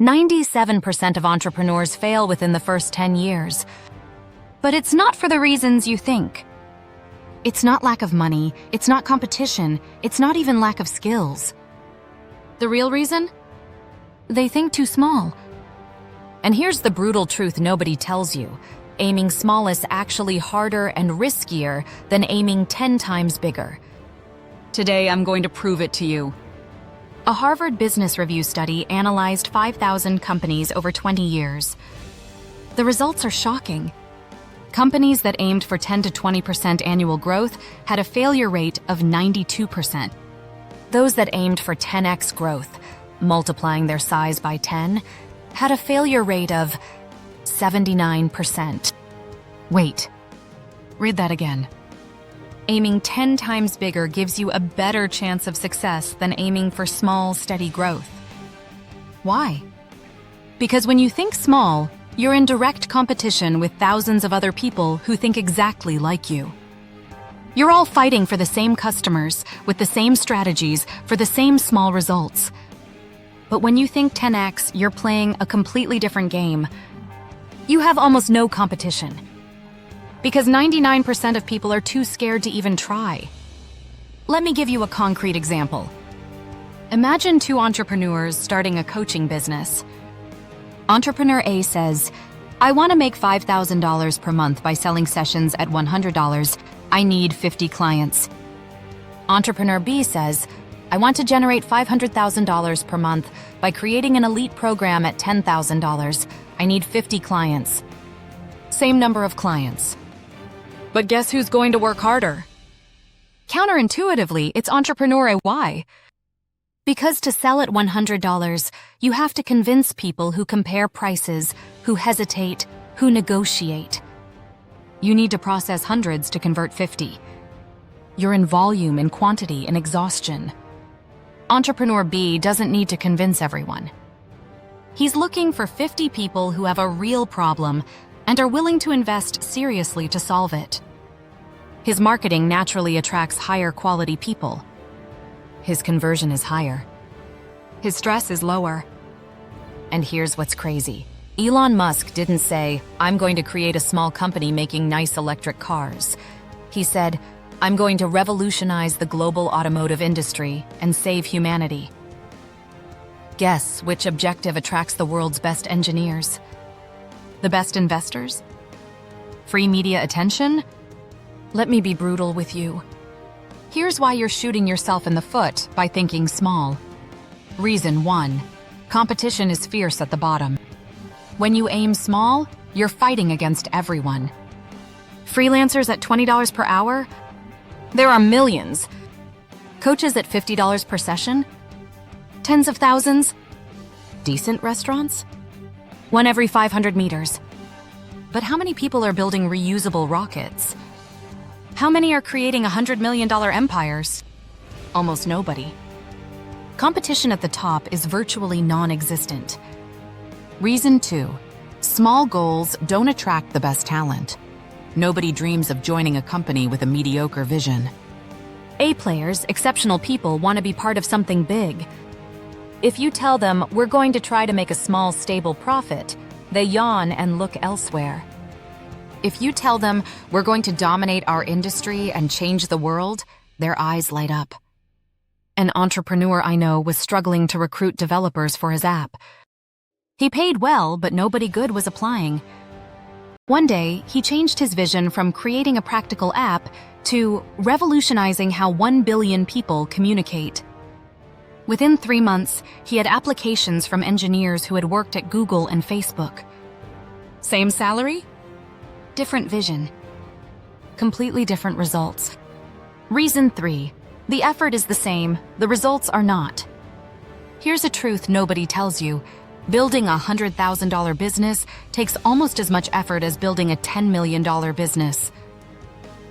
97% of entrepreneurs fail within the first 10 years. But it's not for the reasons you think. It's not lack of money, it's not competition, it's not even lack of skills. The real reason? They think too small. And here's the brutal truth nobody tells you. Aiming small is actually harder and riskier than aiming 10 times bigger. Today, I'm going to prove it to you. A Harvard Business Review study analyzed 5,000 companies over 20 years. The results are shocking. Companies that aimed for 10 to 20% annual growth had a failure rate of 92%. Those that aimed for 10x growth, multiplying their size by 10, had a failure rate of 79%. Wait, read that again. Aiming 10 times bigger gives you a better chance of success than aiming for small, steady growth. Why? Because when you think small, you're in direct competition with thousands of other people who think exactly like you. You're all fighting for the same customers, with the same strategies, for the same small results. But when you think 10x, you're playing a completely different game. You have almost no competition. Because 99% of people are too scared to even try. Let me give you a concrete example. Imagine two entrepreneurs starting a coaching business. Entrepreneur A says, I want to make $5,000 per month by selling sessions at $100. I need 50 clients. Entrepreneur B says, I want to generate $500,000 per month by creating an elite program at $10,000. I need 50 clients. Same number of clients. But guess who's going to work harder? Counterintuitively, it's entrepreneur A. Why? Because to sell at $100, you have to convince people who compare prices, who hesitate, who negotiate. You need to process hundreds to convert 50. You're in volume, in quantity, in exhaustion. Entrepreneur B doesn't need to convince everyone. He's looking for 50 people who have a real problem and are willing to invest seriously to solve it. His marketing naturally attracts higher quality people. His conversion is higher. His stress is lower. And here's what's crazy. Elon Musk didn't say, I'm going to create a small company making nice electric cars. He said, I'm going to revolutionize the global automotive industry and save humanity. Guess which objective attracts the world's best engineers? The best investors? Free media attention? Let me be brutal with you. Here's why you're shooting yourself in the foot by thinking small. Reason 1. Competition is fierce at the bottom. When you aim small, you're fighting against everyone. Freelancers at $20 per hour? There are millions. Coaches at $50 per session? Tens of thousands? Decent restaurants? One every 500 meters. But how many people are building reusable rockets? How many are creating $100 million empires? Almost nobody. Competition at the top is virtually non-existent. Reason 2. Small goals don't attract the best talent. Nobody dreams of joining a company with a mediocre vision. A players, exceptional people, want to be part of something big. If you tell them, we're going to try to make a small, stable profit, they yawn and look elsewhere. If you tell them, we're going to dominate our industry and change the world, their eyes light up. An entrepreneur I know was struggling to recruit developers for his app. He paid well, but nobody good was applying. One day, he changed his vision from creating a practical app to revolutionizing how 1 billion people communicate. Within 3 months, he had applications from engineers who had worked at Google and Facebook. Same salary? Different vision. Completely different results. Reason 3. The effort is the same, the results are not. Here's a truth nobody tells you. Building a $100,000 business takes almost as much effort as building a $10 million business.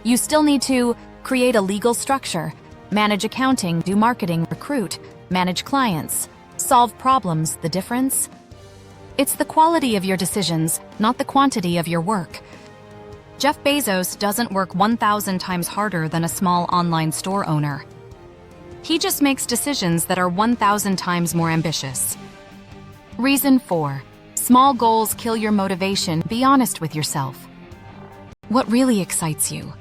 You still need to create a legal structure, manage accounting, do marketing, recruit, manage clients, solve problems. The difference? It's the quality of your decisions, not the quantity of your work. Jeff Bezos doesn't work 1,000 times harder than a small online store owner. He just makes decisions that are 1,000 times more ambitious. Reason 4. Small goals kill your motivation. Be honest with yourself. What really excites you?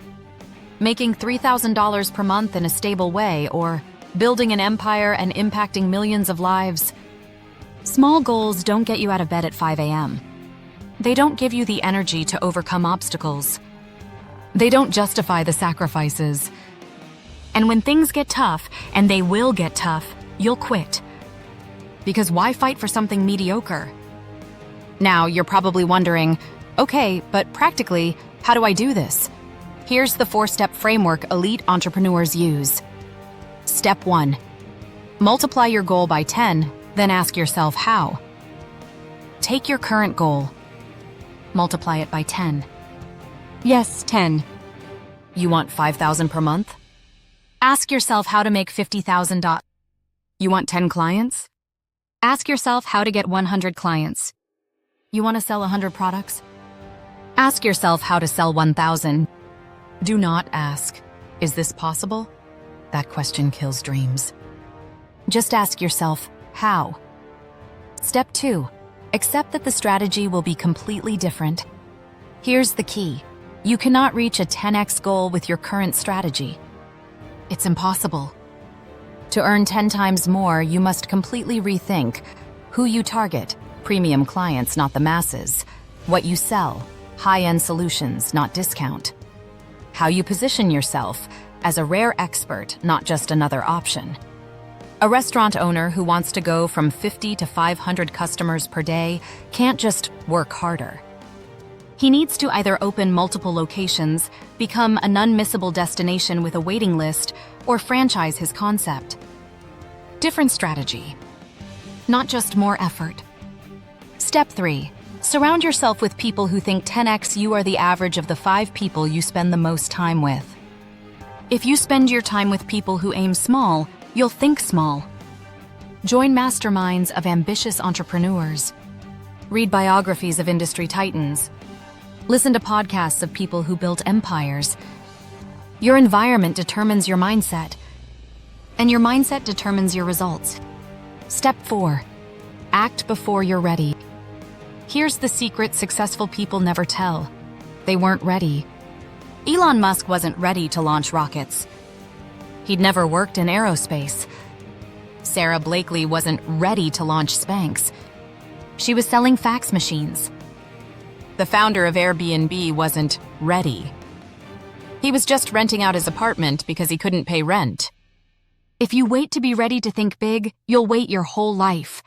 Making $3,000 per month in a stable way, or building an empire and impacting millions of lives? Small goals don't get you out of bed at 5 a.m. They don't give you the energy to overcome obstacles. They don't justify the sacrifices. And when things get tough, and they will get tough, you'll quit. Because why fight for something mediocre? Now, you're probably wondering, okay, but practically, how do I do this? Here's the 4-step framework elite entrepreneurs use. Step 1. Multiply your goal by 10, then ask yourself how. Take your current goal. Multiply it by 10. Yes, 10. You want $5,000 per month? Ask yourself how to make $50,000. You want 10 clients? Ask yourself how to get 100 clients. You want to sell 100 products? Ask yourself how to sell 1,000. Do not ask, is this possible? That question kills dreams. Just ask yourself, how? Step 2. Accept that the strategy will be completely different. Here's the key. You cannot reach a 10x goal with your current strategy. It's impossible. To earn 10 times more, you must completely rethink who you target, premium clients, not the masses, what you sell, high-end solutions, not discount, how you position yourself as a rare expert, not just another option. A restaurant owner who wants to go from 50 to 500 customers per day can't just work harder. He needs to either open multiple locations, become an unmissable destination with a waiting list, or franchise his concept. Different strategy, not just more effort. Step 3. Surround yourself with people who think 10x you are the average of the 5 people you spend the most time with. If you spend your time with people who aim small, you'll think small. Join masterminds of ambitious entrepreneurs. Read biographies of industry titans. Listen to podcasts of people who built empires. Your environment determines your mindset, and your mindset determines your results. Step 4. Act before you're ready. Here's the secret successful people never tell. They weren't ready. Elon Musk wasn't ready to launch rockets. He'd never worked in aerospace. Sarah Blakely wasn't ready to launch Spanx. She was selling fax machines. The founder of Airbnb wasn't ready. He was just renting out his apartment because he couldn't pay rent. If you wait to be ready to think big, you'll wait your whole life.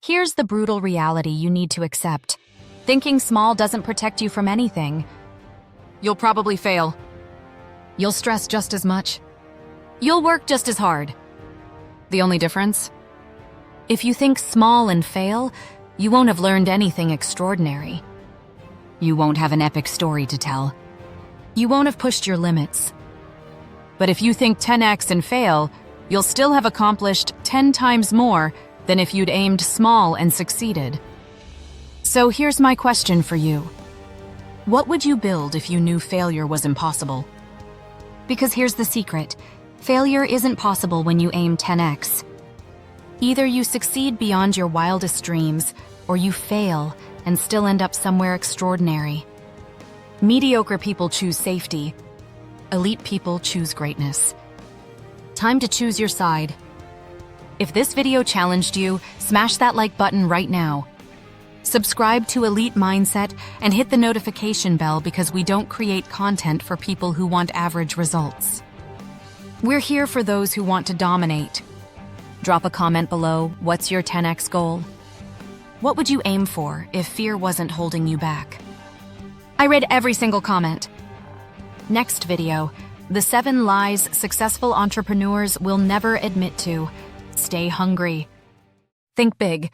Here's the brutal reality you need to accept. Thinking small doesn't protect you from anything. You'll probably fail. You'll stress just as much. You'll work just as hard. The only difference? If you think small and fail, you won't have learned anything extraordinary. You won't have an epic story to tell. You won't have pushed your limits. But if you think 10x and fail, you'll still have accomplished 10 times more than if you'd aimed small and succeeded. So here's my question for you. What would you build if you knew failure was impossible? Because here's the secret. Failure isn't possible when you aim 10x. Either you succeed beyond your wildest dreams, or you fail and still end up somewhere extraordinary. Mediocre people choose safety. Elite people choose greatness. Time to choose your side. If this video challenged you, smash that like button right now. Subscribe to Elite Mindset and hit the notification bell because we don't create content for people who want average results. We're here for those who want to dominate. Drop a comment below. What's your 10x goal? What would you aim for if fear wasn't holding you back? I read every single comment. Next video, the 7 lies successful entrepreneurs will never admit to. Stay hungry. Think big.